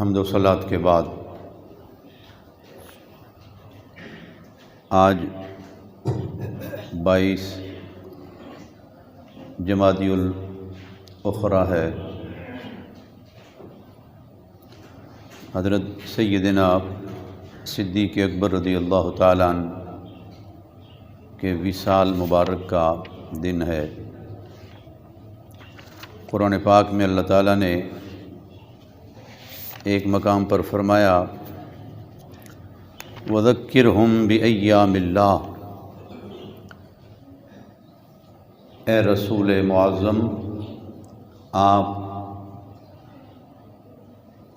حمد و صلات کے بعد آج 22 جمادی الاخری ہے۔ حضرت سیدنا صدیق اکبر رضی اللہ تعالیٰ عنہ کے وصال مبارک کا دن ہے۔ قرآن پاک میں اللہ تعالیٰ نے ایک مقام پر فرمایا وَذَكِّرْهُمْ بِأَيَّامِ اللَّهِ، اے رسول معظم آپ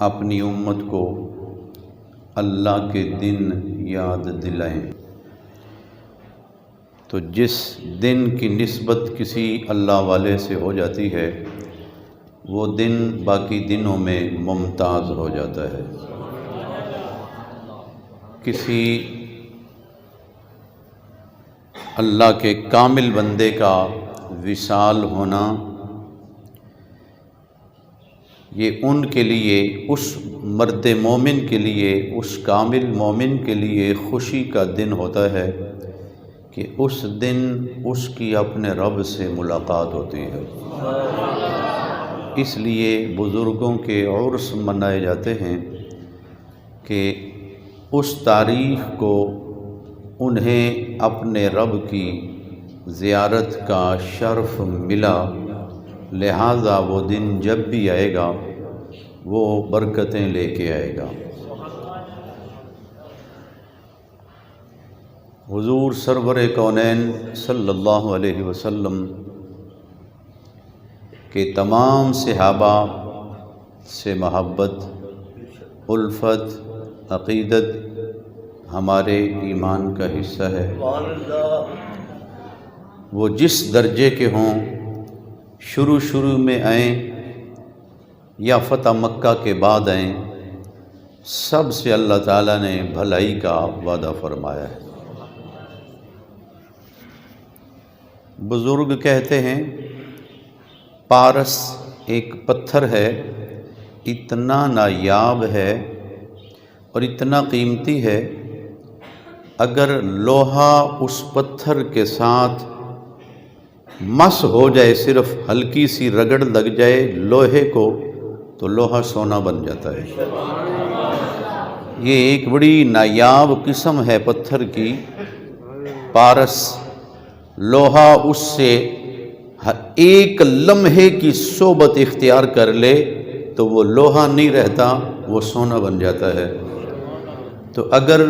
اپنی امت کو اللہ کے دن یاد دلائیں۔ تو جس دن کی نسبت کسی اللہ والے سے ہو جاتی ہے وہ دن باقی دنوں میں ممتاز ہو جاتا ہے۔ کسی اللہ کے کامل بندے کا وصال ہونا یہ ان کے لیے، اس مرد مومن کے لیے، اس کامل مومن کے لیے خوشی کا دن ہوتا ہے کہ اس دن اس کی اپنے رب سے ملاقات ہوتی ہے۔ اس لیے بزرگوں کے عرس منائے جاتے ہیں کہ اس تاریخ کو انہیں اپنے رب کی زیارت کا شرف ملا، لہٰذا وہ دن جب بھی آئے گا وہ برکتیں لے کے آئے گا۔ حضور سرور کونین صلی اللہ علیہ وسلم کہ تمام صحابہ سے محبت، الفت، عقیدت ہمارے ایمان کا حصہ ہے۔ وہ جس درجے کے ہوں، شروع میں آئیں یا فتح مکہ کے بعد آئیں، سب سے اللہ تعالیٰ نے بھلائی کا وعدہ فرمایا ہے۔ بزرگ کہتے ہیں پارس ایک پتھر ہے، اتنا نایاب ہے اور اتنا قیمتی ہے، اگر لوہا اس پتھر کے ساتھ مس ہو جائے، صرف ہلکی سی رگڑ لگ جائے لوہے کو، تو لوہا سونا بن جاتا ہے۔ یہ ایک بڑی نایاب قسم ہے پتھر کی، پارس۔ لوہا اس سے ایک لمحے کی صحبت اختیار کر لے تو وہ لوہا نہیں رہتا، وہ سونا بن جاتا ہے۔ تو اگر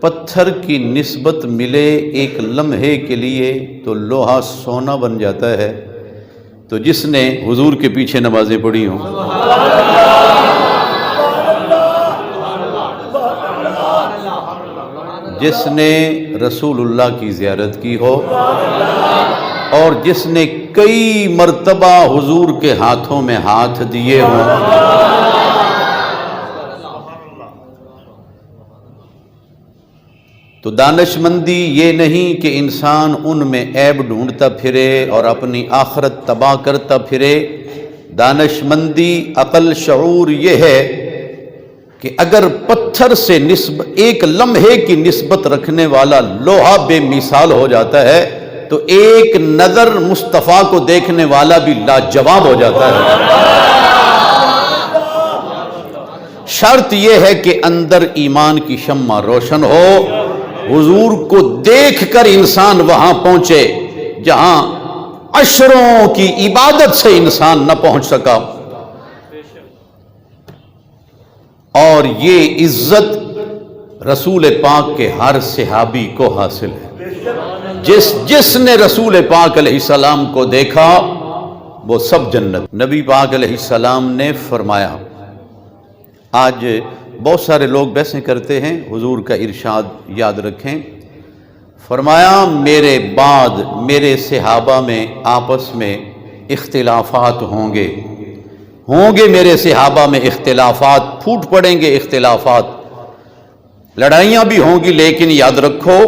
پتھر کی نسبت ملے ایک لمحے کے لیے تو لوہا سونا بن جاتا ہے۔ تو جس نے حضور کے پیچھے نمازیں پڑھی ہوں، جس نے رسول اللہ کی زیارت کی ہو، اور جس نے کئی مرتبہ حضور کے ہاتھوں میں ہاتھ دیے ہوں، تو دانش مندی یہ نہیں کہ انسان ان میں عیب ڈھونڈتا پھرے اور اپنی آخرت تباہ کرتا پھرے۔ دانش مندی، عقل، شعور یہ ہے کہ اگر پتھر سے ایک لمحے کی نسبت رکھنے والا لوہا بے مثال ہو جاتا ہے تو ایک نظر مصطفیٰ کو دیکھنے والا بھی لاجواب ہو جاتا ہے۔ شرط یہ ہے کہ اندر ایمان کی شمع روشن ہو، حضور کو دیکھ کر انسان وہاں پہنچے جہاں عشروں کی عبادت سے انسان نہ پہنچ سکا۔ اور یہ عزت رسول پاک کے ہر صحابی کو حاصل ہے۔ جس نے رسول پاک علیہ السلام کو دیکھا وہ سب جنت۔ نبی پاک علیہ السلام نے فرمایا، آج بہت سارے لوگ بحثیں کرتے ہیں، حضور کا ارشاد یاد رکھیں، فرمایا میرے بعد میرے صحابہ میں آپس میں اختلافات ہوں گے میرے صحابہ میں اختلافات پھوٹ پڑیں گے، اختلافات، لڑائیاں بھی ہوں گی، لیکن یاد رکھو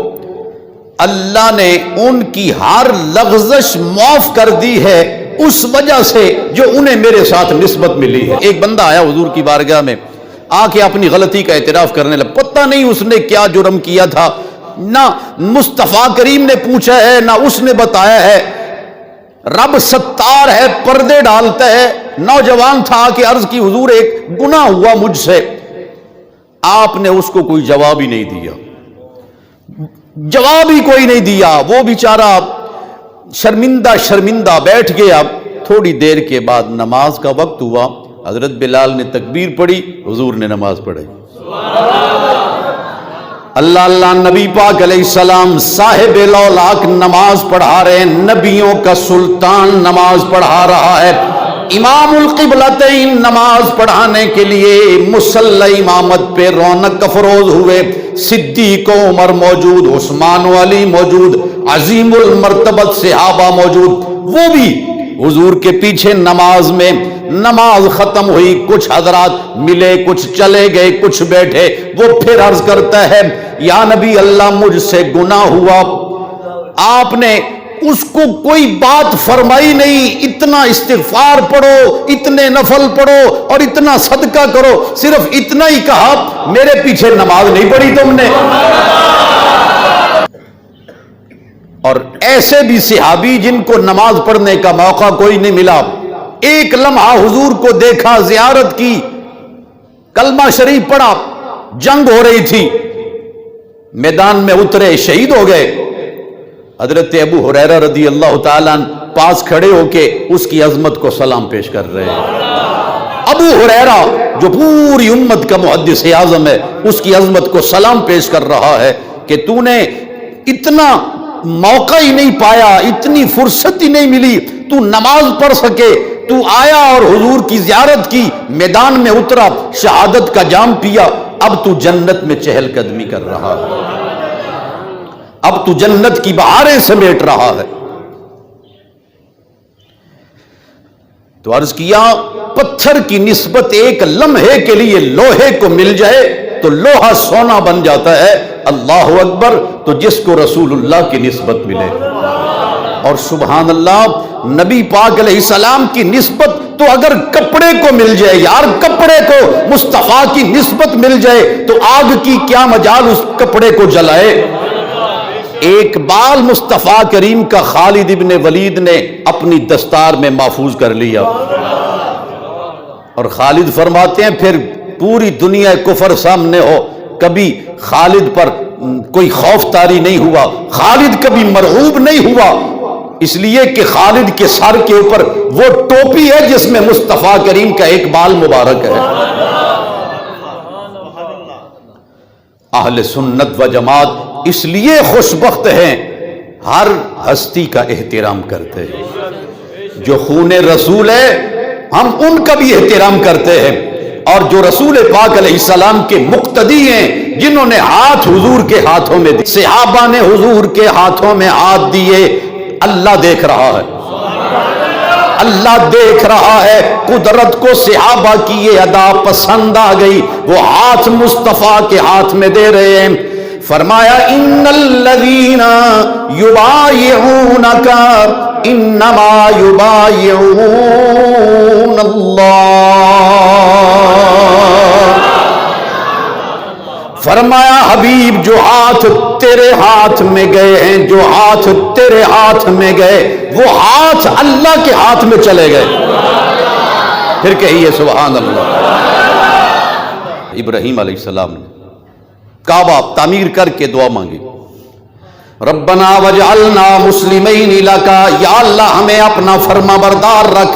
اللہ نے ان کی ہر لغزش معاف کر دی ہے اس وجہ سے جو انہیں میرے ساتھ نسبت ملی ہے۔ ایک بندہ آیا حضور کی بارگاہ میں، آ کے اپنی غلطی کا اعتراف کرنے لگا. پتہ نہیں اس نے کیا جرم کیا تھا، نہ مصطفیٰ کریم نے پوچھا ہے نہ اس نے بتایا ہے. رب ستار ہے، پردے ڈالتا ہے. نوجوان تھا کہ عرض کی حضور ایک گناہ ہوا مجھ سے. آپ نے اس کو کوئی جواب ہی نہیں دیا، جواب ہی کوئی نہیں دیا. وہ بیچارہ شرمندہ بیٹھ گیا. تھوڑی دیر کے بعد نماز کا وقت ہوا. حضرت بلال نے تکبیر پڑھی، حضور نے نماز پڑھی. اللہ نبی پاک علیہ السلام صاحب لولاک نماز پڑھا رہے ہیں، نبیوں کا سلطان نماز پڑھا رہا ہے. امام القبلتین نماز پڑھانے کے لیے مصلی امامت پہ رونق افروز ہوئے. صدیق و عمر موجود، عثمان و علی موجود، عظیم المرتبت صحابہ موجود. وہ بھی حضور کے پیچھے نماز میں. نماز ختم ہوئی، کچھ حضرات ملے، کچھ چلے گئے، کچھ بیٹھے. وہ پھر عرض کرتا ہے یا نبی اللہ مجھ سے گناہ ہوا. آپ نے اس کو کوئی بات فرمائی نہیں. اتنا استغفار پڑھو، اتنے نفل پڑھو اور اتنا صدقہ کرو، صرف اتنا ہی کہا. میرے پیچھے نماز نہیں پڑھی تم نے. اور ایسے بھی صحابی جن کو نماز پڑھنے کا موقع کوئی نہیں ملا، ایک لمحہ حضور کو دیکھا، زیارت کی، کلمہ شریف پڑھا. جنگ ہو رہی تھی، میدان میں اترے، شہید ہو گئے. حضرت ابو ہریرہ رضی اللہ تعالیٰ عنہ پاس کھڑے ہو کے اس کی عظمت کو سلام پیش کر رہے ہیں. ابو ہریرہ جو پوری امت کا محدث اعظم ہے، اس کی عظمت کو سلام پیش کر رہا ہے کہ تو نے اتنا موقع ہی نہیں پایا، اتنی فرصت ہی نہیں ملی تو نماز پڑھ سکے. تو آیا اور حضور کی زیارت کی، میدان میں اترا، شہادت کا جام پیا. اب تو جنت میں چہل قدمی کر رہا ہے، اب تو جنت کی بہاریں سمیٹ رہا ہے. تو عرض کیا پتھر کی نسبت ایک لمحے کے لیے لوہے کو مل جائے تو لوہا سونا بن جاتا ہے. اللہ اکبر. تو جس کو رسول اللہ کی نسبت ملے، اور سبحان اللہ نبی پاک علیہ السلام کی نسبت تو اگر کپڑے کو مل جائے، یار کپڑے کو مصطفیٰ کی نسبت مل جائے تو آگ کی کیا مجال اس کپڑے کو جلائے. ایک بال مصطفیٰ کریم کا خالد ابن ولید نے اپنی دستار میں محفوظ کر لیا. اور خالد فرماتے ہیں پھر پوری دنیا کفر سامنے ہو، کبھی خالد پر کوئی خوف طاری نہیں ہوا، خالد کبھی مرعوب نہیں ہوا، اس لیے کہ خالد کے سر کے اوپر وہ ٹوپی ہے جس میں مصطفیٰ کریم کا ایک بال مبارک ہے. اہل سنت و جماعت اس لیے خوشبخت ہیں، ہر ہستی کا احترام کرتے ہیں. جو خون رسول ہے ہم ان کا بھی احترام کرتے ہیں، اور جو رسول پاک علیہ السلام کے مقتدی ہیں، جنہوں نے ہاتھ حضور کے ہاتھوں میں دیے، صحابہ نے حضور کے ہاتھوں میں ہاتھ دیے. اللہ دیکھ رہا ہے، اللہ دیکھ رہا ہے. قدرت کو صحابہ کی یہ ادا پسند آ گئی، وہ ہاتھ مصطفیٰ کے ہاتھ میں دے رہے ہیں. فرمایا ان الذین یبایعونک انما یبایعون اللہ. فرمایا حبیب جو ہاتھ تیرے ہاتھ میں گئے ہیں، جو ہاتھ تیرے ہاتھ میں گئے، وہ ہاتھ اللہ کے ہاتھ میں چلے گئے. پھر کہیے سبحان اللہ. ابراہیم علیہ السلام نے کعبہ تعمیر کر کے دعا مانگی، ربنا وجعلنا مسلمین لک، یا اللہ ہمیں اپنا فرما بردار رکھ،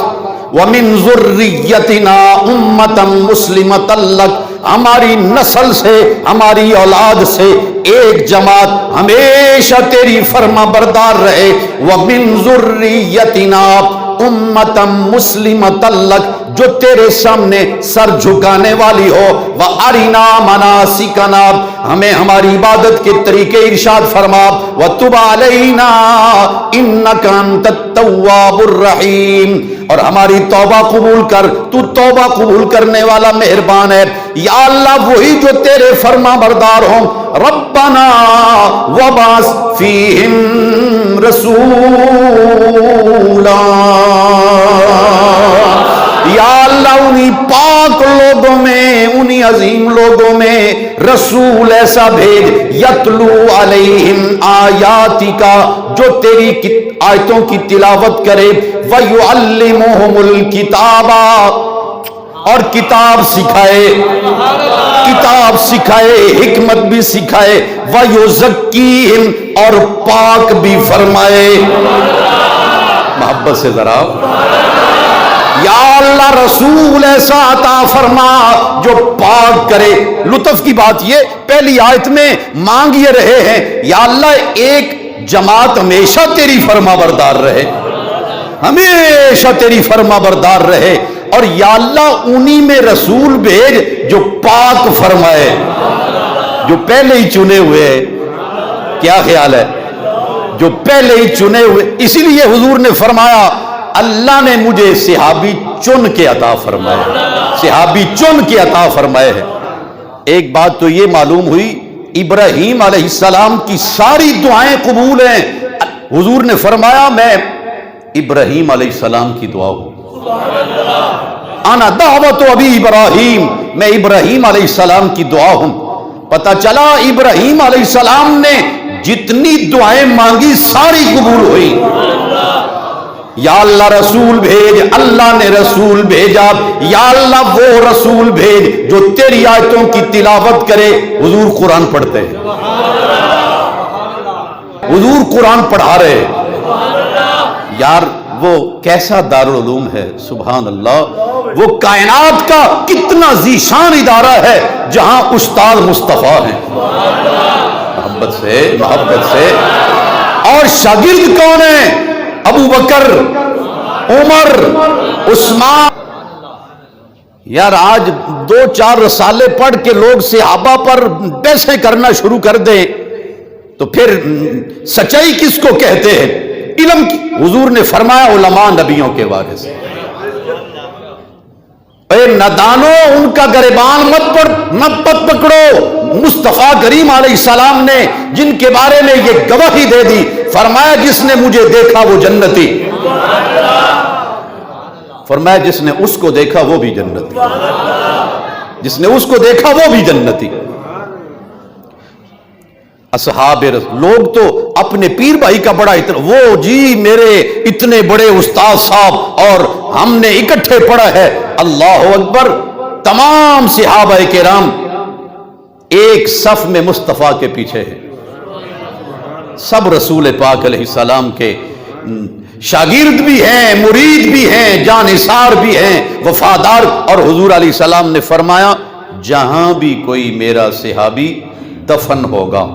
ومن ذریتنا امتا مسلمتا لک، ہماری نسل سے، ہماری اولاد سے ایک جماعت ہمیشہ تیری فرما بردار رہے. ومن ذریتنا امتا مسلمتا لک، جو تیرے سامنے سر جھکانے والی ہو. وَأَرِنَا مَنَاسِكَنَا، ہمیں ہماری عبادت کے طریقے ارشاد فرما. وَتُبْ عَلَيْنَا إِنَّكَ أَنْتَ التَّوَّابُ الرَّحِيمُ، اور ہماری توبہ قبول کر، تو توبہ قبول کرنے والا مہربان ہے. یا اللہ وہی جو تیرے فرما بردار ہوں. ربنا وبعث فیہم رسولا، یا اللہ اللہ انہی پاک لوگوں میں، انہی عظیم لوگوں میں رسول ایسا بھیج یتلو علیہم آیاتک، جو تیری آیتوں کی تلاوت کرے، ویعلمہم الکتاب، اور کتاب سکھائے، کتاب سکھائے، حکمت بھی سکھائے، ویزکیہم، اور پاک بھی فرمائے۔ محبت سے ذرا یا اللہ رسول ایسا عطا فرما جو پاک کرے۔ لطف کی بات یہ پہلی آیت میں مانگ یہ رہے ہیں یا اللہ ایک جماعت ہمیشہ تیری فرما بردار رہے، ہمیشہ تیری فرما بردار رہے، اور یا اللہ انہی میں رسول بھیج جو پاک فرمائے، جو پہلے ہی چنے ہوئے ہیں۔ کیا خیال ہے؟ جو پہلے ہی چنے ہوئے۔ اسی لیے حضور نے فرمایا اللہ نے مجھے صحابی چن کے عطا فرمائے، صحابی چن کے عطا فرمائے ہیں۔ ایک بات تو یہ معلوم ہوئی، ابراہیم علیہ السلام کی ساری دعائیں قبول ہیں۔ حضور نے فرمایا میں ابراہیم علیہ السلام کی دعا ہوں، انا دعوت ابی ابراہیم، میں ابراہیم علیہ السلام کی دعا ہوں۔ پتہ چلا ابراہیم علیہ السلام نے جتنی دعائیں مانگی ساری قبول ہوئی۔ یا اللہ رسول بھیج، اللہ نے رسول بھیجا، یا اللہ وہ رسول بھیج جو تیری آیتوں کی تلاوت کرے۔ حضور قرآن پڑھتے ہیں، حضور قرآن پڑھا رہے۔ یار وہ کیسا دارالعلوم ہے، سبحان اللہ، وہ کائنات کا کتنا ذیشان ادارہ ہے جہاں استاد مصطفیٰ ہیں۔ محبت سے، محبت سے۔ اور شاگرد کون ہیں؟ ابو بکر، عمر، عثمان۔ یار آج 2-4 رسالے پڑھ کے لوگ صحابہ پر پیسے کرنا شروع کر دیں تو پھر سچائی کس کو کہتے ہیں؟ علم کی۔ حضور نے فرمایا علماء نبیوں کے وارث۔ اے نادانو ان کا گریبان مت پکڑو۔ مصطفیٰ کریم علیہ السلام نے جن کے بارے میں یہ گواہی دے دی، فرمایا جس نے مجھے دیکھا وہ جنتی، فرمایا جس نے اس کو دیکھا وہ بھی جنتی، جس نے اس کو دیکھا وہ بھی جنتی۔ اصحاب لوگ تو اپنے پیر بھائی کا بڑا وہ جی میرے اتنے بڑے استاد صاحب اور ہم نے اکٹھے پڑھا ہے۔ اللہ اکبر۔ تمام صحابہ کرام ایک صف میں مصطفیٰ کے پیچھے ہیں، سب رسول پاک علیہ السلام کے شاگرد بھی ہیں، مرید بھی ہیں، جانثار بھی ہیں، وفادار۔ اور حضور علیہ السلام نے فرمایا جہاں بھی کوئی میرا صحابی دفن ہوگا،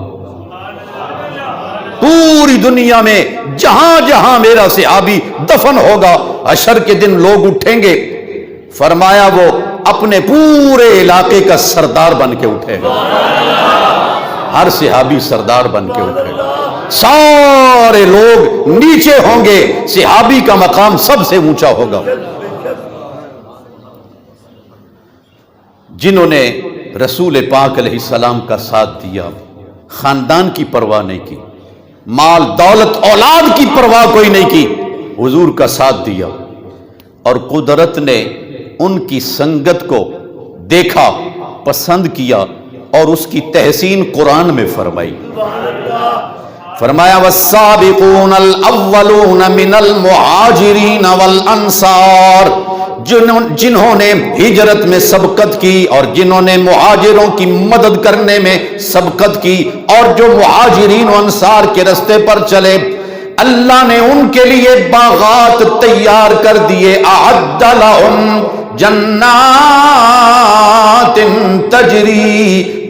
پوری دنیا میں جہاں جہاں میرا صحابی دفن ہوگا، حشر کے دن لوگ اٹھیں گے، فرمایا وہ اپنے پورے علاقے کا سردار بن کے اٹھے گا، ہر صحابی سردار بن کے اٹھے گا، سارے لوگ نیچے ہوں گے، صحابی کا مقام سب سے اونچا ہوگا۔ جنہوں نے رسول پاک علیہ السلام کا ساتھ دیا، خاندان کی پرواہ نہیں کی، مال دولت اولاد کی پرواہ کوئی نہیں کی، حضور کا ساتھ دیا، اور قدرت نے ان کی سنگت کو دیکھا، پسند کیا، اور اس کی تحسین قرآن میں فرمائی۔ فرمایا والسابقون الاولون من المہاجرین والانصار، جنہوں نے ہجرت میں سبقت کی اور جنہوں نے مہاجروں کی مدد کرنے میں سبقت کی، اور جو مہاجرین و انصار کے رستے پر چلے، اللہ نے ان کے لیے باغات تیار کر دیے۔ اعد لهم جنات تجری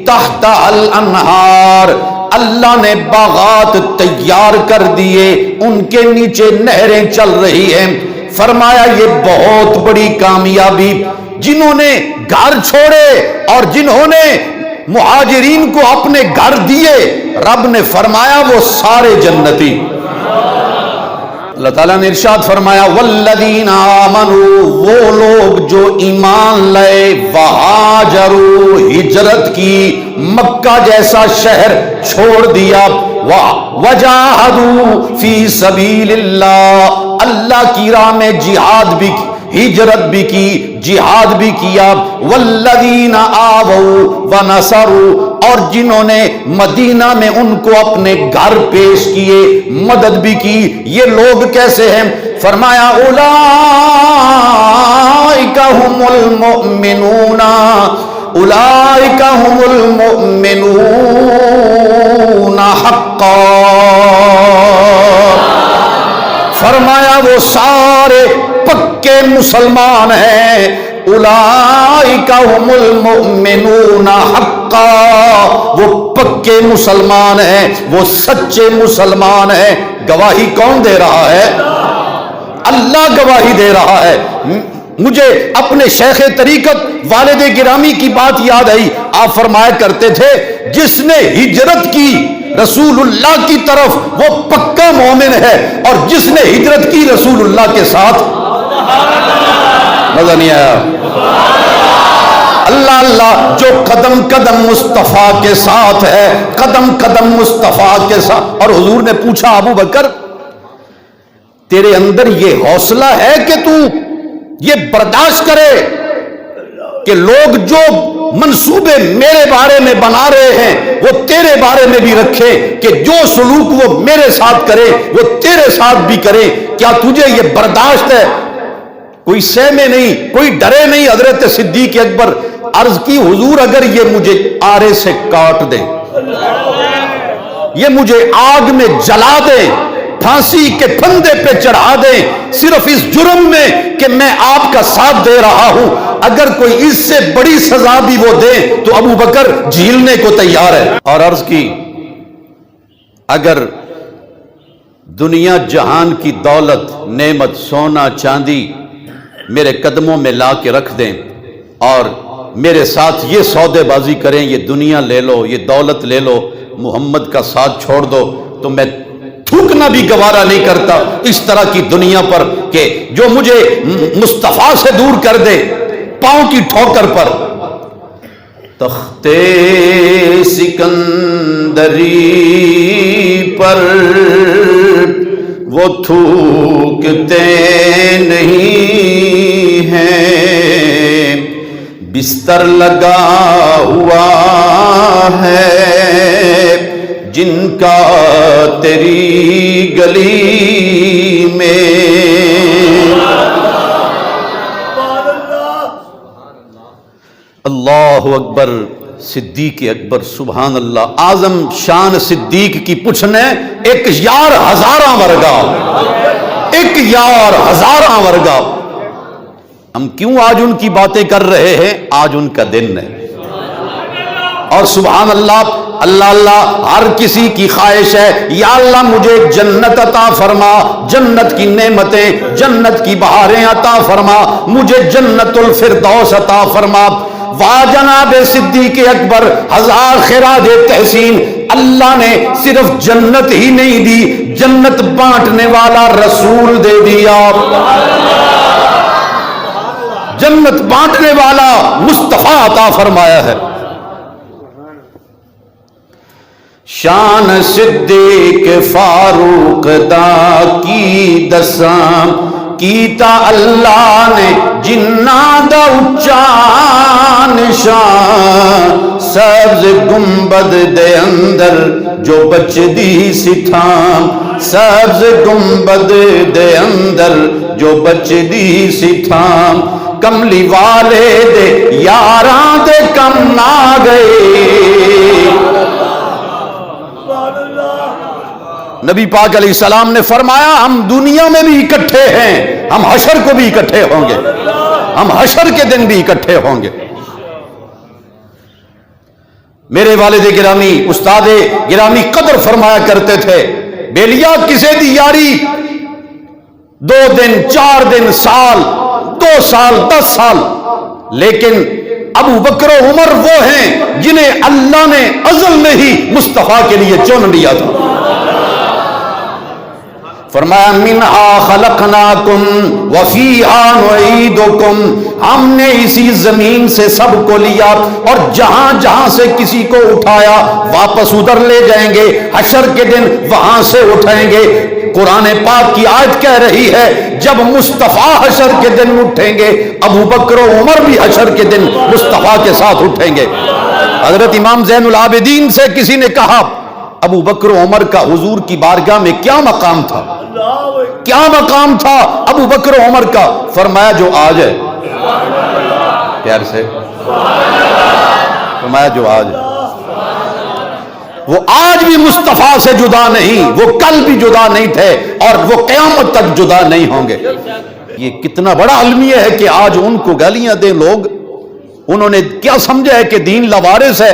تحت الانہار، اللہ نے باغات تیار کر دیے، ان کے نیچے نہریں چل رہی ہیں۔ فرمایا یہ بہت بڑی کامیابی، جنہوں نے گھر چھوڑے اور جنہوں نے مہاجرین کو اپنے گھر دیے، رب نے فرمایا وہ سارے جنتی۔ اللہ تعالیٰ نے ارشاد فرمایا والذین آمنوا، وہ لوگ جو ایمان لائے، وہاجروا، ہجرت کی، مکہ جیسا شہر چھوڑ دیا، وجاہدوا فی سبیل اللہ، اللہ کی راہ میں جہاد بھی کی، ہجرت بھی کی، جہاد بھی کیا، والذین آووا ونصروا، اور جنہوں نے مدینہ میں ان کو اپنے گھر پیش کیے، مدد بھی کی، یہ لوگ کیسے ہیں؟ فرمایا اولئک هم المؤمنون، اولئک هم المؤمنون حقا، فرمایا وہ سارے پکے مسلمان ہیں، اولئک هم المؤمنون حقا، وہ پکے مسلمان ہیں، وہ سچے مسلمان ہیں۔ گواہی کون دے رہا ہے؟ اللہ گواہی دے رہا ہے۔ مجھے اپنے شیخ طریقت والد گرامی کی بات یاد آئی، آپ فرمایا کرتے تھے جس نے ہجرت کی رسول اللہ کی طرف وہ پکا مومن ہے، اور جس نے ہجرت کی رسول اللہ کے ساتھ، مزہ نہیں آیا؟ اللہ اللہ، جو قدم قدم مصطفیٰ کے ساتھ ہے، قدم قدم مصطفیٰ کے ساتھ۔ اور حضور نے پوچھا ابو بکر تیرے اندر یہ حوصلہ ہے کہ تو یہ برداشت کرے کہ لوگ جو منصوبے میرے بارے میں بنا رہے ہیں وہ تیرے بارے میں بھی رکھے، کہ جو سلوک وہ میرے ساتھ کرے وہ تیرے ساتھ بھی کرے؟ کیا تجھے یہ برداشت ہے؟ کوئی سہ میں نہیں، کوئی ڈرے نہیں۔ حضرت صدیق اکبر عرض کی حضور اگر یہ مجھے آرے سے کاٹ دیں، یہ مجھے آگ میں جلا دیں، پھانسی کے پھندے پہ چڑھا دیں، صرف اس جرم میں کہ میں آپ کا ساتھ دے رہا ہوں، اگر کوئی اس سے بڑی سزا بھی وہ دے تو ابو بکر جھیلنے کو تیار ہے۔ اور عرض کی اگر دنیا جہان کی دولت، نعمت، سونا چاندی میرے قدموں میں لا کے رکھ دیں اور میرے ساتھ یہ سودے بازی کریں، یہ دنیا لے لو، یہ دولت لے لو، محمد کا ساتھ چھوڑ دو، تو میں تھوکنا بھی گوارا نہیں کرتا اس طرح کی دنیا پر کہ جو مجھے مصطفیٰ سے دور کر دے پاؤں کی ٹھوکر پر۔ تختے سکندری پر وہ تھوکتے نہیں ہیں، بستر لگا ہوا ہے جن کا تیری گلی میں۔ اللہ اکبر، صدیق اکبر، سبحان اللہ۔ اعظم شان صدیق کی پوچھنے ایک یار ہزاراں ورگا، ایک یار ہزاراں ورگا۔ ہم کیوں آج ان کی باتیں کر رہے ہیں؟ آج ان کا دن ہے، اور سبحان اللہ، اللہ اللہ، ہر کسی کی خواہش ہے یا اللہ مجھے جنت عطا فرما، جنت کی نعمتیں، جنت کی بہاریں عطا فرما، مجھے جنت الفردوس عطا فرما۔ واہ جناب صدیق اکبر، ہزار خراج تحسین، اللہ نے صرف جنت ہی نہیں دی، جنت بانٹنے والا رسول دے دیا، جنت بانٹنے والا مصطفیٰ عطا فرمایا ہے۔ شان صدیق فاروق دا کی دساں کیتا اللہ نے جنہ دا اچا نشان، سبز گنبد دے اندر جو بچدی سی تھام، سبز گنبد دے اندر جو بچدی سی تھام، کملی والے دے یاراں دے کم نہ گئے۔ نبی پاک علیہ السلام نے فرمایا ہم دنیا میں بھی اکٹھے ہیں، ہم حشر کو بھی اکٹھے ہوں گے، ہم حشر کے دن بھی اکٹھے ہوں گے۔ میرے والد گرامی، استاد گرامی قدر فرمایا کرتے تھے، بیلیا کسے دی یاری 2 دن 4 دن سال 2 سال 10 سال، لیکن ابو بکر و عمر وہ ہیں جنہیں اللہ نے ازل میں ہی مصطفیٰ کے لیے چن لیا تھا۔ فرمایا منہا خلقناکم وفیہا نعیدکم، ہم نے اسی زمین سے سب کو لیا اور جہاں جہاں سے کسی کو اٹھایا واپس ادھر لے جائیں گے، حشر کے دن وہاں سے اٹھائیں گے۔ قرآن پاک کی آیت کہہ رہی ہے جب مصطفیٰ حشر کے دن اٹھیں گے ابو بکر و عمر بھی حشر کے دن مصطفیٰ کے ساتھ اٹھیں گے۔ حضرت امام زین العابدین سے کسی نے کہا ابو بکر و عمر کا حضور کی بارگاہ میں کیا مقام تھا، کیا مقام تھا ابو بکر و عمر کا؟ فرمایا جو آج ہے، پیار سے فرمایا جو آج ہے، وہ آج بھی مصطفیٰ سے جدا نہیں، وہ کل بھی جدا نہیں تھے اور وہ قیامت تک جدا نہیں ہوں گے۔ یہ کتنا بڑا المیہ ہے کہ آج ان کو گالیاں دیں لوگ۔ انہوں نے کیا سمجھا ہے کہ دین لوارث ہے؟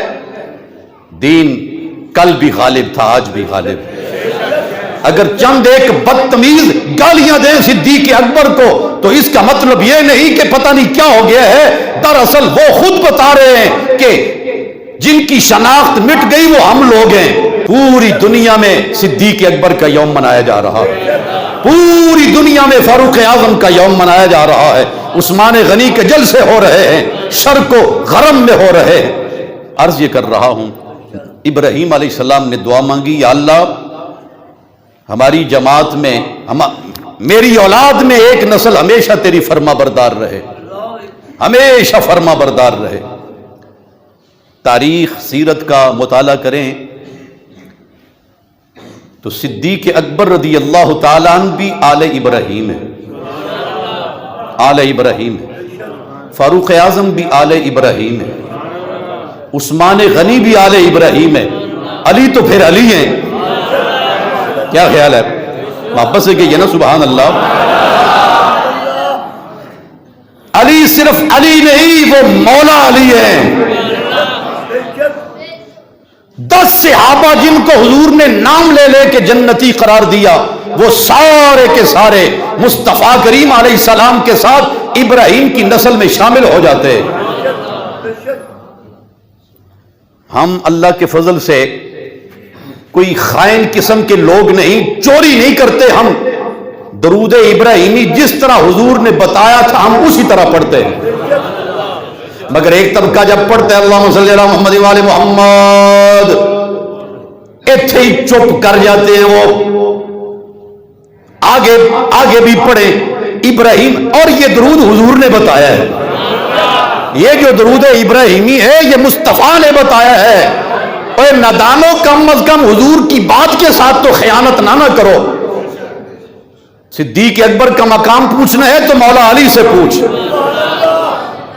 دین کل بھی غالب تھا، آج بھی غالب ہے۔ اگر چند ایک بدتمیز گالیاں دیں صدیق اکبر کو تو اس کا مطلب یہ نہیں کہ پتہ نہیں کیا ہو گیا ہے، دراصل وہ خود بتا رہے ہیں کہ جن کی شناخت مٹ گئی وہ ہم لوگ ہیں۔ پوری دنیا میں صدیق اکبر کا یوم منایا جا رہا ہے، پوری دنیا میں فاروق اعظم کا یوم منایا جا رہا ہے، عثمان غنی کے جلسے ہو رہے ہیں، شرق و غرب میں ہو رہے ہیں۔ عرض یہ کر رہا ہوں، ابراہیم علیہ السلام نے دعا مانگی، یا اللہ ہماری جماعت میں میری اولاد میں ایک نسل ہمیشہ تیری فرما بردار رہے، ہمیشہ فرما بردار رہے۔ تاریخ سیرت کا مطالعہ کریں تو صدیق اکبر رضی اللہ تعالیٰ عنہ بھی آل ابراہیم ہے، آل ابراہیم ہے، فاروق اعظم بھی آل ابراہیم ہے، عثمان غنی بھی آل ابراہیم ہے، علی تو پھر علی ہیں۔ کیا خیال ہے؟ واپس سے کہیے نا سبحان اللہ۔ علی صرف علی نہیں، وہ مولا علی ہیں۔ 10 صحابہ جن کو حضور نے نام لے لے کے جنتی قرار دیا، وہ سارے کے سارے مصطفیٰ کریم علیہ السلام کے ساتھ ابراہیم کی نسل میں شامل ہو جاتے ہیں۔ ہم اللہ کے فضل سے کوئی خائن قسم کے لوگ نہیں، چوری نہیں کرتے۔ ہم درود ابراہیمی جس طرح حضور نے بتایا تھا ہم اسی طرح پڑھتے ہیں، مگر ایک طبقہ جب پڑھتے ہیں اللہم صلی اللہ محمد وآل محمد ایتھے ہی چپ کر جاتے ہیں، وہ آگے بھی پڑھیں ابراہیم، اور یہ درود حضور نے بتایا ہے، یہ جو درود ابراہیمی ہے یہ مصطفیٰ نے بتایا ہے۔ اور نادانوں کم از کم حضور کی بات کے ساتھ تو خیانت نہ کرو۔ صدیق اکبر کا مقام پوچھنا ہے تو مولا علی سے پوچھ۔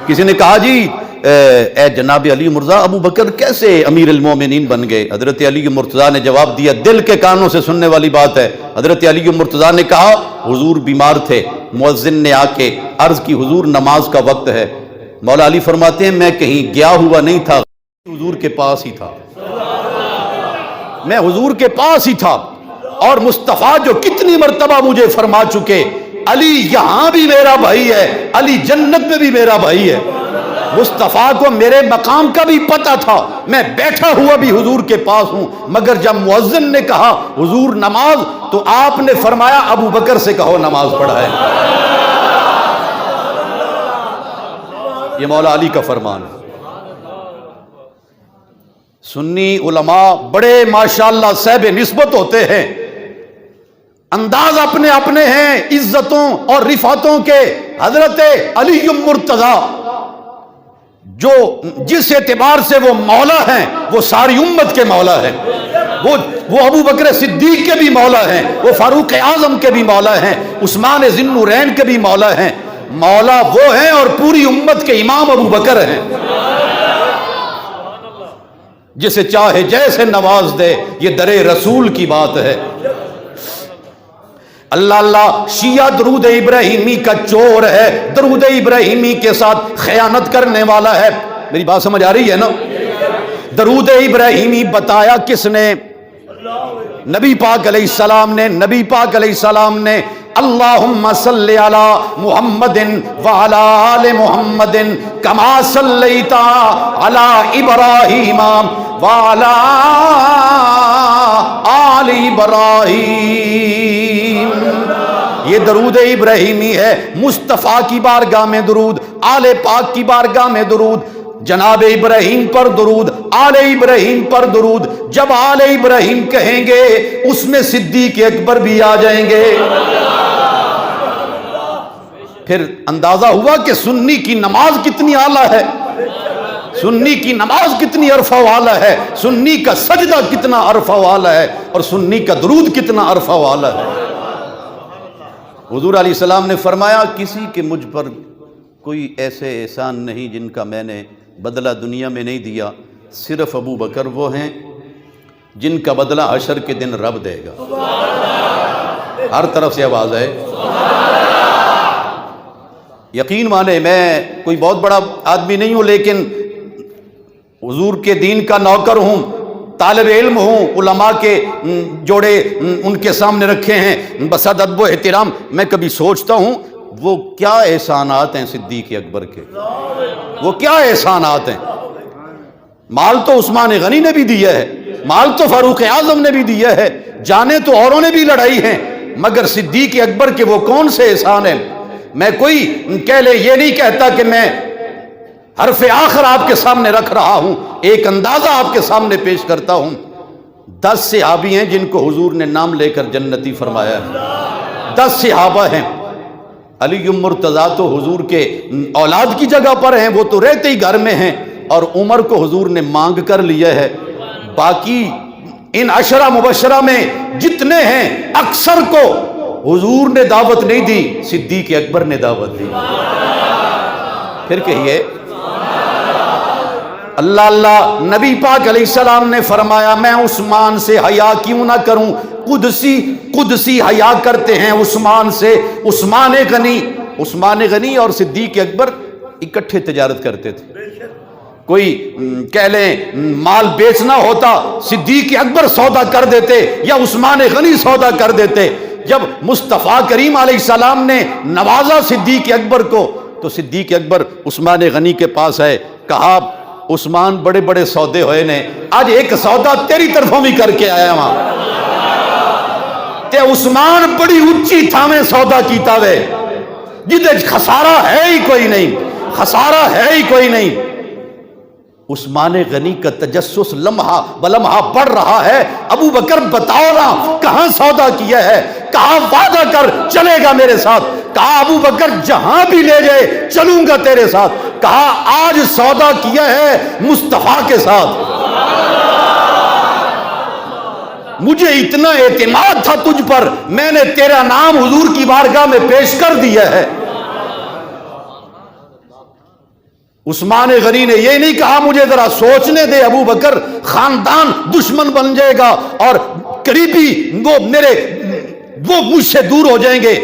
کسی نے کہا جی اے جناب علی مرزا ابو بکر کیسے امیر المومنین بن گئے؟ حضرت علی مرتضیٰ نے جواب دیا، دل کے کانوں سے سننے والی بات ہے۔ حضرت علی مرتضیٰ نے کہا حضور بیمار تھے، مؤذن نے آ کے عرض کی حضور نماز کا وقت ہے۔ مولا علی فرماتے ہیں میں کہیں گیا ہوا نہیں تھا، حضور کے پاس ہی تھا، میں حضور کے پاس ہی تھا۔ اور مصطفیٰ جو کتنی مرتبہ مجھے فرما چکے، علی یہاں بھی میرا بھائی ہے، علی جنت میں بھی میرا بھائی ہے۔ مصطفیٰ کو میرے مقام کا بھی پتہ تھا، میں بیٹھا ہوا بھی حضور کے پاس ہوں، مگر جب مؤذن نے کہا حضور نماز، تو آپ نے فرمایا ابو بکر سے کہو نماز پڑھائے۔ یہ مولا علی کا فرمان ہے۔ سنی علماء بڑے ماشاءاللہ صاحب نسبت ہوتے ہیں، انداز اپنے اپنے ہیں عزتوں اور رفعتوں کے۔ حضرت علی مرتضیٰ جو جس اعتبار سے وہ مولا ہیں، وہ ساری امت کے مولا ہیں، وہ ابو بکر صدیق کے بھی مولا ہیں، وہ فاروق اعظم کے بھی مولا ہیں، عثمان ذی النورین کے بھی مولا ہیں۔ مولا وہ ہیں اور پوری امت کے امام ابو بکر ہیں، جسے چاہے جیسے نواز دے، یہ در رسول کی بات ہے۔ اللہ اللہ شیعہ درود ابراہیمی کا چور ہے، درود ابراہیمی کے ساتھ خیانت کرنے والا ہے۔ میری بات سمجھ آ رہی ہے نا؟ درود ابراہیمی بتایا کس نے؟ نبی پاک علیہ السلام نے۔ نبی پاک علیہ السلام نے اللہم صلی علی محمد وعلی آل محمد کما صلیت علی ابراہیم وعلی آل ابراہیم۔ یہ درود ابراہیمی ہے، مصطفیٰ کی بارگاہ میں درود، آل پاک کی بارگاہ میں درود۔ جناب ابراہیم پر درود، آل ابراہیم پر درود۔ جب آل ابراہیم کہیں گے اس میں صدیق اکبر بھی آ جائیں گے۔ پھر اندازہ ہوا کہ سنی کی نماز کتنی اعلیٰ ہے، سنی کی نماز کتنی عرفہ والا ہے، سنی کا سجدہ کتنا عرفہ والا ہے، اور سنی کا درود کتنا عرفہ والا ہے۔ حضور علیہ السلام نے فرمایا کسی کے مجھ پر کوئی ایسے احسان نہیں جن کا میں نے بدلہ دنیا میں نہیں دیا، صرف ابو بکر وہ ہیں جن کا بدلہ حشر کے دن رب دے گا۔ ہر طرف سے آواز ہے یقین مانے، میں کوئی بہت بڑا آدمی نہیں ہوں، لیکن حضور کے دین کا نوکر ہوں، طالب علم ہوں، علماء کے جوڑے ان کے سامنے رکھے ہیں بصد ادب و احترام۔ میں کبھی سوچتا ہوں وہ کیا احسانات ہیں صدیق اکبر کے، وہ کیا احسانات ہیں۔ مال تو عثمان غنی نے بھی دیا ہے، مال تو فاروق اعظم نے بھی دیا ہے، جانیں تو اوروں نے بھی لڑائی ہیں، مگر صدیق اکبر کے وہ کون سے احسان ہیں۔ میں کوئی کہہ لے یہ نہیں کہتا کہ میں حرف آخر آپ کے سامنے رکھ رہا ہوں، ایک اندازہ آپ کے سامنے پیش کرتا ہوں۔ 10 صحابی ہیں جن کو حضور نے نام لے کر جنتی فرمایا ہے، 10 صحابہ ہیں۔ علی مرتضیٰ تو حضور کے اولاد کی جگہ پر ہیں، وہ تو رہتے ہی گھر میں ہیں، اور عمر کو حضور نے مانگ کر لیا ہے۔ باقی ان 10 مبشرہ میں جتنے ہیں اکثر کو حضور نے دعوت نہیں دی، صدیق اکبر نے دعوت دی۔ پھر کہیے اللہ اللہ۔ نبی پاک علیہ السلام نے فرمایا میں عثمان سے حیا کیوں نہ کروں، قدسی حیا کرتے ہیں عثمان سے۔ عثمان غنی اور صدیق اکبر اکٹھے تجارت کرتے تھے۔ کوئی کہہ لیں مال بیچنا ہوتا، صدیق اکبر سودا کر دیتے یا عثمان غنی سودا کر دیتے۔ جب مصطفیٰ کریم علیہ السلام نے نوازا صدیق اکبر کو تو صدیق اکبر عثمان غنی کے پاس ہے، کہا عثمان بڑے بڑے سودے ہوئے نے، آج ایک سودا تیری طرفوں بھی کر کے آیا وہاں تے عثمان بڑی اونچی تھامے سودا کیتا وے جدے خسارہ ہے ہی کوئی نہیں، خسارہ ہے ہی کوئی نہیں۔ عثمان غنی کا تجسس لمحہ بلمحہ بڑھ رہا ہے۔ ابو بکر بتاؤ نا کہاں سودا کیا ہے، کہاں وعدہ کر چلے گا میرے ساتھ، کہا ابو بکر جہاں بھی لے جائے چلوں گا تیرے ساتھ، کہا آج سودا کیا ہے مصطفیٰ کے ساتھ، مجھے اتنا اعتماد تھا تجھ پر، میں نے تیرا نام حضور کی بارگاہ میں پیش کر دیا ہے۔ عثمان غنی نے یہ نہیں کہا مجھے ذرا سوچنے دے ابو بکر، خاندان دشمن بن جائے گا اور قریبی وہ مجھ سے دور ہو جائیں گے،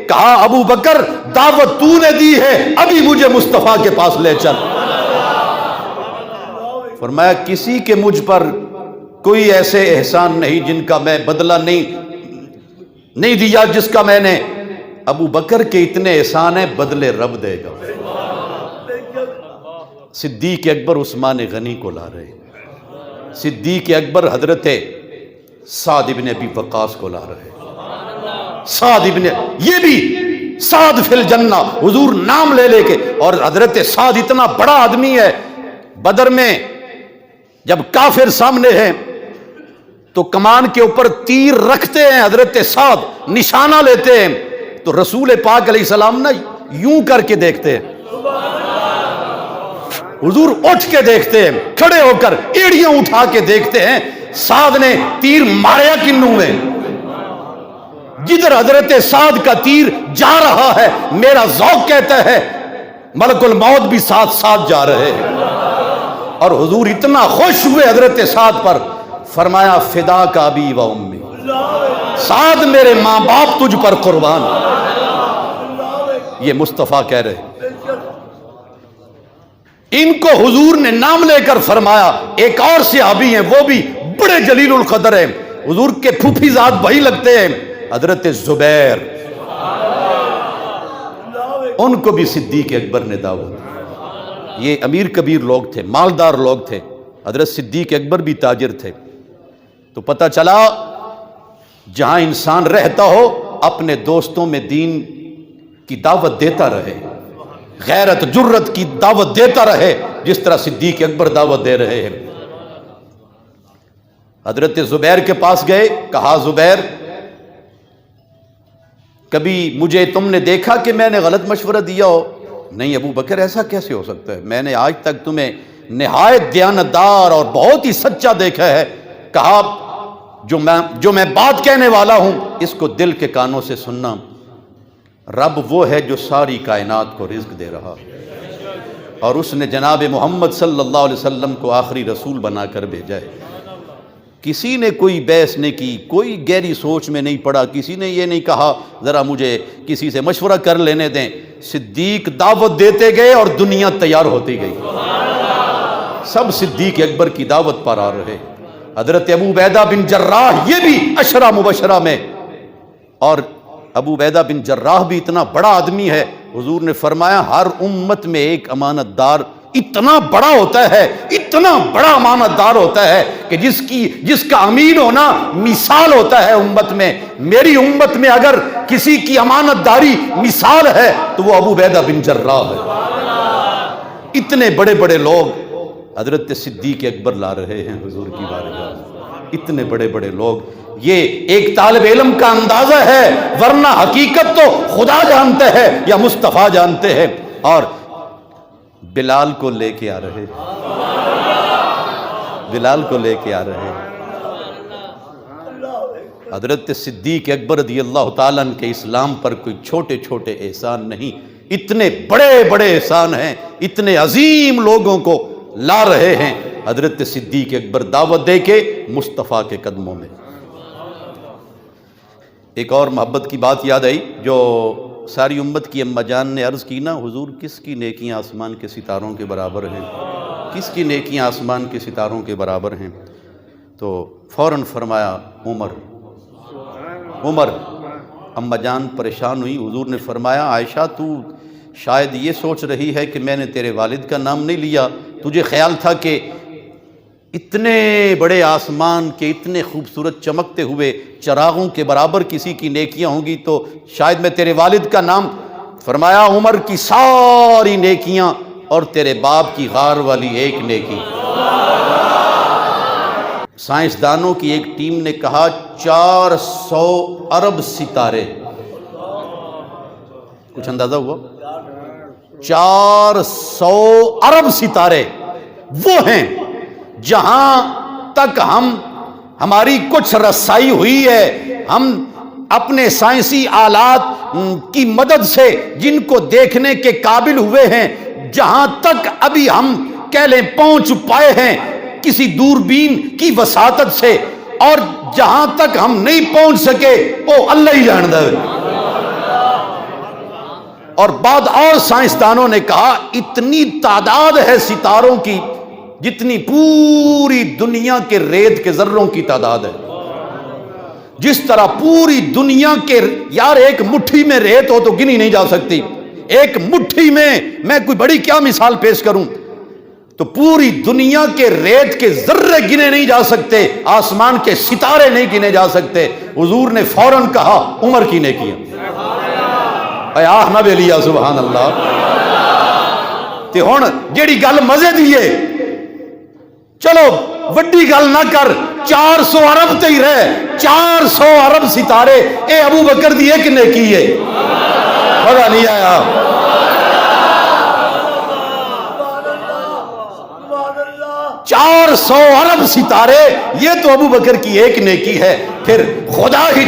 کہا ابو بکر دعوت تو نے دی ہے، ابھی مجھے مصطفیٰ کے پاس لے چل۔ فرمایا کسی کے مجھ پر کوئی ایسے احسان نہیں جن کا میں بدلہ نہیں دیا جس کا میں نے۔ ابو بکر کے اتنے احسان ہیں بدلے رب دے گا۔ صدیق اکبر عثمان غنی کو لا رہے، صدیق اکبر حضرت سعد ابن ابی وقاص کو لا رہے، سعد ابن، یہ بھی سعد فی الجنہ، حضور نام لے کے، اور حضرت سعد اتنا بڑا آدمی ہے، بدر میں جب کافر سامنے ہیں تو کمان کے اوپر تیر رکھتے ہیں، حضرت سعد نشانہ لیتے ہیں تو رسول پاک علیہ السلام نا یوں کر کے دیکھتے ہیں، حضور اٹھ کے دیکھتے ہیں، کھڑے ہو کر ایڑیاں اٹھا کے دیکھتے ہیں سعد نے تیر ماریا کنوں میں، جدھر حضرت سعد کا تیر جا رہا ہے میرا ذوق کہتا ہے ملک الموت بھی ساتھ ساتھ جا رہے ہیں، اور حضور اتنا خوش ہوئے حضرت سعد پر، فرمایا فدا کا ابی و امی، سعد میرے ماں باپ تجھ پر قربان۔ یہ مصطفیٰ کہہ رہے، ان کو حضور نے نام لے کر فرمایا۔ ایک اور صحابی ہیں وہ بھی بڑے جلیل القدر ہیں، حضور کے پھوپھی زاد بھائی لگتے ہیں، حضرت زبیر، ان کو بھی صدیق اکبر نے دعوت۔ یہ امیر کبیر لوگ تھے، مالدار لوگ تھے، حضرت صدیق اکبر بھی تاجر تھے۔ تو پتہ چلا جہاں انسان رہتا ہو اپنے دوستوں میں دین کی دعوت دیتا رہے، غیرت جرت کی دعوت دیتا رہے، جس طرح صدیق اکبر دعوت دے رہے ہیں۔ حضرت زبیر کے پاس گئے، کہا زبیر کبھی مجھے تم نے دیکھا کہ میں نے غلط مشورہ دیا ہو؟ نہیں ابو بکر ایسا کیسے ہو سکتا ہے، میں نے آج تک تمہیں نہایت دیانتدار اور بہت ہی سچا دیکھا ہے۔ کہا جو میں بات کہنے والا ہوں اس کو دل کے کانوں سے سننا، رب وہ ہے جو ساری کائنات کو رزق دے رہا اور اس نے جناب محمد صلی اللہ علیہ وسلم کو آخری رسول بنا کر بھیجا ہے۔ کسی نے کوئی بحث نہیں کی، کوئی گہری سوچ میں نہیں پڑا، کسی نے یہ نہیں کہا ذرا مجھے کسی سے مشورہ کر لینے دیں۔ صدیق دعوت دیتے گئے اور دنیا تیار ہوتی گئی، سب صدیق اکبر کی دعوت پر آ رہے۔ حضرت ابو عبیدہ بن جراح یہ بھی عشرہ مبشرہ میں، اور ابو عبیدہ بن جراح بھی اتنا بڑا آدمی ہے، حضور نے فرمایا ہر امت میں ایک امانت دار اتنا بڑا ہوتا ہے، اتنا بڑا امانت دار ہوتا ہے کہ جس کا امین ہونا مثال ہوتا ہے امت میں۔ میری امت میں اگر کسی کی امانت داری مثال ہے تو وہ ابو عبیدہ بن جراح ہے۔ اتنے بڑے بڑے لوگ حضرت صدیق اکبر لا رہے ہیں حضور کی بارگاہ، اتنے بڑے بڑے لوگ۔ یہ ایک طالب علم کا اندازہ ہے، ورنہ حقیقت تو خدا جانتے ہیں یا مصطفیٰ جانتے ہیں۔ اور بلال کو لے کے آ رہے، بلال کو لے کے آ رہے۔ حضرت صدیق اکبر رضی اللہ تعالیٰ عنہ کے اسلام پر کوئی چھوٹے چھوٹے احسان نہیں، اتنے بڑے بڑے احسان ہیں، اتنے عظیم لوگوں کو لا رہے ہیں حضرت صدیق اکبر دعوت دے کے مصطفیٰ کے قدموں میں۔ ایک اور محبت کی بات یاد آئی جو ساری امت کی اماں جان نے عرض کی نا، حضور کس کی نیکیاں آسمان کے ستاروں کے برابر ہیں، کس کی نیکیاں آسمان کے ستاروں کے برابر ہیں؟ تو فوراً فرمایا عمر۔ اماں جان پریشان ہوئی، حضور نے فرمایا عائشہ تو شاید یہ سوچ رہی ہے کہ میں نے تیرے والد کا نام نہیں لیا، تجھے خیال تھا کہ اتنے بڑے آسمان کے اتنے خوبصورت چمکتے ہوئے چراغوں کے برابر کسی کی نیکیاں ہوں گی تو شاید میں تیرے والد کا نام۔ فرمایا عمر کی ساری نیکیاں اور تیرے باپ کی غار والی ایک نیکی۔ سائنسدانوں کی ایک ٹیم نے کہا 400 ارب ستارے، کچھ اندازہ ہوا؟ 400 ارب ستارے وہ ہیں جہاں تک ہماری کچھ رسائی ہوئی ہے، ہم اپنے سائنسی آلات کی مدد سے جن کو دیکھنے کے قابل ہوئے ہیں، جہاں تک ابھی ہم کہہ لیں پہنچ پائے ہیں کسی دوربین کی وساطت سے، اور جہاں تک ہم نہیں پہنچ سکے وہ اللہ ہی جانتا ہے۔ اور بعد اور سائنسدانوں نے کہا اتنی تعداد ہے ستاروں کی جتنی پوری دنیا کے ریت کے ذروں کی تعداد ہے۔ جس طرح پوری دنیا کے یار ایک مٹھی میں ریت ہو تو گنی نہیں جا سکتی، ایک مٹھی میں کوئی بڑی کیا مثال پیش کروں، تو پوری دنیا کے ریت کے ذرے گنے نہیں جا سکتے، آسمان کے ستارے نہیں گنے جا سکتے۔ حضور نے فوراً کہا عمر کی نیکیاں۔ اے آہ نہ بیلیا سبحان اللہ۔ تے ہن جیڑی گل مزے دیئے، چلو وڈی گل نہ کر، 400 ارب تے ہی رہے، 400 ارب ستارے، اے ابو بکر دی ایک نیکی ہے، پتہ نہیں آیا۔ 400 ارب ستارے یہ تو ابو بکر کی ایک نیکی ہے۔ پھر خدا ہی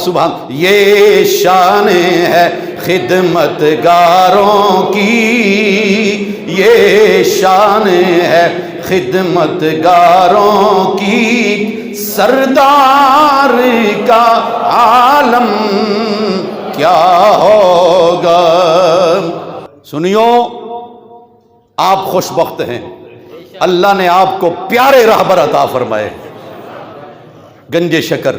سبحان، یہ شان ہے خدمت گاروں کی، یہ شان ہے خدمت گاروں کی، سردار کا عالم کیا ہوگا۔ سنیو، آپ خوش بخت ہیں، اللہ نے آپ کو پیارے راہبر عطا فرمائے، گنج شکر،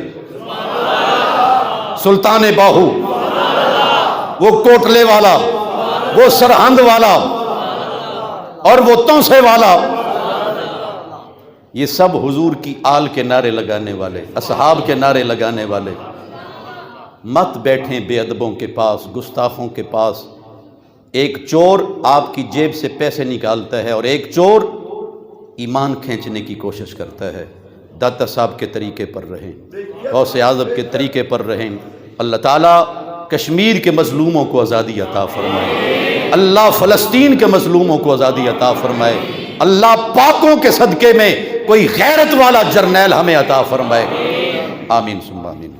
سلطان باہو، وہ کوٹلے والا، وہ سرہند والا، اور وہ توسے والا، یہ سب حضور کی آل کے نعرے لگانے والے، اصحاب کے نعرے لگانے والے۔ مت بیٹھیں بے ادبوں کے پاس، گستاخوں کے پاس، ایک چور آپ کی جیب سے پیسے نکالتا ہے اور ایک چور ایمان کھینچنے کی کوشش کرتا ہے۔ داتا صاحب کے طریقے پر رہیں، غوث اعظم کے طریقے پر رہیں۔ اللہ تعالیٰ کشمیر کے مظلوموں کو آزادی عطا فرمائے، اللہ فلسطین کے مظلوموں کو آزادی عطا فرمائے، اللہ پاکوں کے صدقے میں کوئی غیرت والا جرنیل ہمیں عطا فرمائے، آمین ثم آمین۔